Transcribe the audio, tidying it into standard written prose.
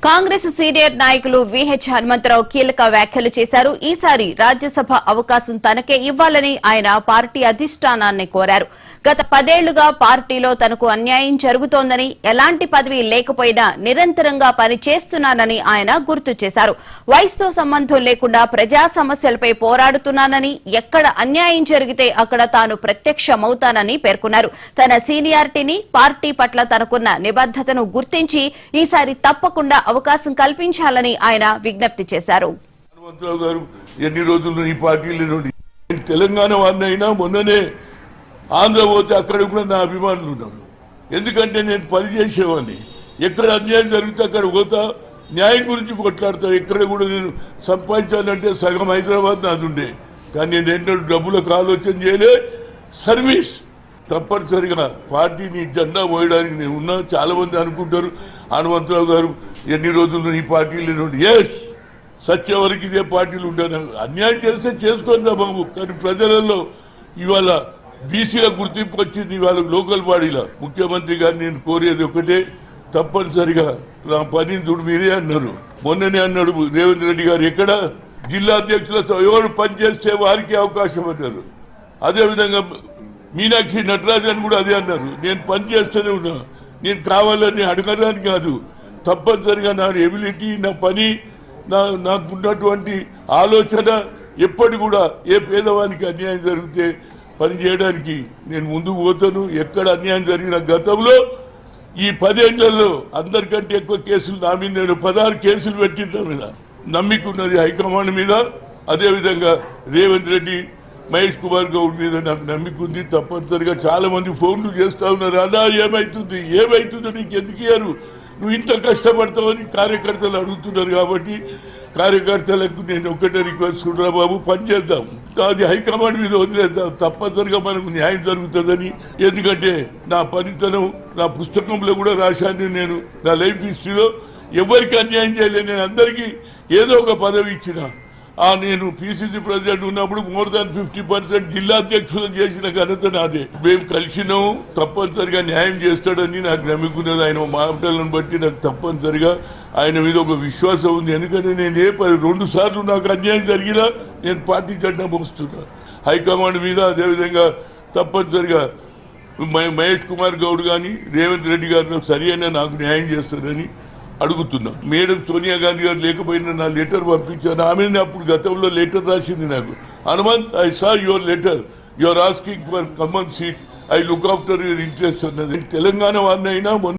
Congress senior నాయకులు VH Hanumantharao కీలక వ్యాఖ్యలు చేశారు. ఈసారి రాజ్యసభ అవకాశం తనకే ఇవ్వాలని ఆయన పార్టీ అధిష్టానాన్ని కోరారు. గత 10 ఏళ్లుగా పార్టీలో తనకు అన్యాయం జరుగుతోందని, ఎలాంటి పదవి లేకపోయినా నిరంతరంగా పనిచేస్తున్నానని ఆయన గుర్తు చేశారు. వయసుతో సంబంధం లేకుండా ప్రజా సమస్యలపై పోరాడుతున్నానని, ఎక్కడ అన్యాయం జరిగితే అక్కడ తాను ప్రత్యక్షమవుతానని పేర్కొన్నారు. తన సీనియారిటీని, పార్టీ పట్ల తనకున్న నిబద్దతను గుర్తించి ఈసారి తప్పకుండా అవకాశం కల్పించాలని ఆయన విజ్ఞప్తి చేశారు. తెలంగాణ వారినైనా మొన్ననే ఆంధ్ర పోతే అక్కడ కూడా నా అభిమానులు ఉన్నారు. ఎందుకంటే నేను పనిచేసేవాడిని. ఎక్కడ అన్యాయం జరిగితే అక్కడ పోతా, న్యాయం గురించి కొట్లాడతా. ఎక్కడ కూడా నేను సంపాదించాలంటే సగం హైదరాబాద్ నాది ఉండే, కానీ నేను ఏంటంటే డబ్బులకు ఆలోచన చేయలే. సర్వీస్ తప్పనిసరిగా పార్టీని జెండా మోయడానికి నేను ఉన్నా. చాలా మంది అనుకుంటారు హనుమంతరావు గారు ఎన్ని రోజులు ఈ పార్టీలో ఎస్ సత్యవరకు ఇదే పార్టీలు ఉంటాను. అన్యాయం చేస్తే చేసుకోండి బాబు, కానీ ప్రజలలో ఇవాళ బీసీల గుర్తింపు వచ్చింది. ఇవాళ లోకల్ బాడీలో ముఖ్యమంత్రి గారు నేను కోరేది ఒకటే, తప్పనిసరిగా నా పనిని చూడు. మీరే అన్నారు, మొన్ననే అన్నాడు రేవంత్ రెడ్డి గారు, ఎక్కడ జిల్లా అధ్యక్షులతో ఎవరు పనిచేస్తే వారికి అవకాశం అన్నారు. అదేవిధంగా మీనాక్షి నటరాజన్ కూడా అదే అన్నారు. నేను పని చేస్తూనే ఉన్నా, నేను కావాలని అడగడానికి కాదు, తప్పనిసరిగా నా ఎబిలిటీ, నా పని, నాకున్నటువంటి ఆలోచన ఎప్పటి కూడా ఏ పేదవానికి అన్యాయం జరిగితే పని చేయడానికి నేను ముందుకు పోతాను. ఎక్కడ అన్యాయం జరిగిన గతంలో ఈ 10 ఏళ్లలో అందరికంటే ఎక్కువ కేసులు నా మీద, నేను 16 కేసులు పెట్టిన మీద నమ్మికున్నది హైకమాండ్ మీద. అదేవిధంగా రేవంత్ రెడ్డి, మహేష్ కుమార్ గౌడ్ మీద నాకు నమ్మికుంది. తప్పనిసరిగా చాలా మంది ఫోన్లు చేస్తా ఉన్నారు, అలా ఏమైతుందో నీకు ఎందుకు ఇయ్యారు, నువ్వు ఇంత కష్టపడతావని కార్యకర్తలు అడుగుతున్నారు. కాబట్టి కార్యకర్తలకు నేను ఒకటే రిక్వెస్ట్ కూడా, బాబు పని చేద్దాం, అది హైకమాండ్ మీద వదిలేద్దాం. తప్పనిసరిగా మనకు న్యాయం జరుగుతుందని. ఎందుకంటే నా పనితనం నా పుస్తకంలో కూడా రాశాను. నేను నా లైఫ్ హిస్టరీలో ఎవరికి అన్యాయం చేయలేదు. నేను అందరికీ ఏదో ఒక పదవి ఇచ్చిన. నేను పిసిసి ప్రెసిడెంట్ ఉన్నప్పుడు మోర్ దాన్ 50% జిల్లా అధ్యక్షులను చేసిన ఘనత నాదే. మేము కలిసినాం, తప్పనిసరిగా న్యాయం చేస్తాడని నాకు నమ్ముకున్నది. ఆయన మాటలను బట్టి నాకు తప్పనిసరిగా ఆయన మీద ఒక విశ్వాసం ఉంది. ఎందుకంటే నేను 2 సార్లు నాకు అన్యాయం జరిగినా నేను పార్టీ జెండా మోస్తున్నా హైకమాండ్ మీద. అదేవిధంగా తప్పనిసరిగా మహేష్ కుమార్ గౌడ్ కానీ రేవంత్ రెడ్డి గారు సరి అయినా నాకు న్యాయం చేస్తారని అడుగుతున్నా. మేడం సోనియా గాంధీ గారు లేకపోయినా నా లెటర్ పంపించాను. ఆమె అప్పుడు గతంలో లెటర్ రాసింది నాకు, Hanumanth I saw your letter, you are asking for common seat, I look after your interest అన్నది. తెలంగాణ వారినైనా